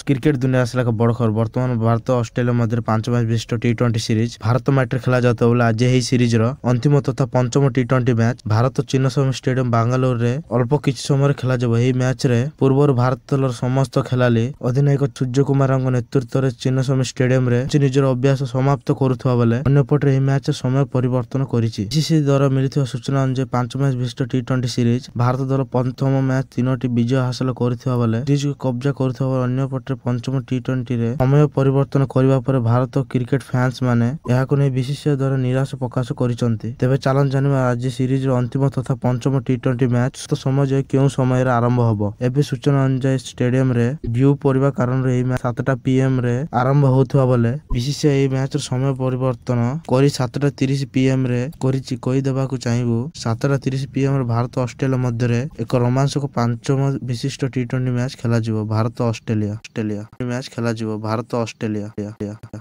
Cricket दुनिया आसला एक बड़ खबर बर्तमान भारत और ऑस्ट्रेलिया मध्य 5 मैच विशिष्ट टी20 सीरीज भारत मैट्रे खेला जाता बेले आज यही सीरीज अंतिम तथा पंचम टी20 मैच भारत चिन्नस्वामी स्टेडियम बांगालोर रे अल्प किछि समय खेला जाबो। एही मैच रे पूर्व भारत दलर समस्त खेलाली अधिनायक सूर्य कुमार नेतृत्व में चिन्नस्वामी स्टेडियम रे निजर अभ्यास समाप्त करुवा बेले अन्यपटे एही मैच समय परिवर्तन करिछि। आईसीसी द्वारा मिलिथिबा सूचना अनुसार 5 मैच विशिष्ट टी20 सीरीज भारत दल प्रथम मैच 3टी विजय हासिल करिथिबा बेले सीरीज को कब्जा करुवा अन्यपटे पंचम टी20 रे समय परिवर्तन करबा पर भारत क्रिकेट फैंस माने याको नै विशेषज्ञ द्वारा निराश प्रकाश करिसंती। तेबे चलन जानिबा आज सीरीज अंतिम तथा पंचम टी20 मैच तो समय केउ समय रे आरंभ हबो। एबे सूचना अनुसार स्टेडियम रे व्यू परिबा कारण रे एही मैच 7टा पीएम रे आरंभ होथवा बेले विशेषज्ञ एही मैच समय परिवर्तन करी 7:30 पीएम रे करिछि कहि देबा को चाहिबो। 7:30 पीएम रे भारत ऑस्ट्रेलिया मध्य रे एक रोमांचक पंचम विशिष्ट टी20 मैच खेला जिवो। भारत ऑस्ट्रेलिया मैच खेला जिवो। भारत ऑस्ट्रेलिया।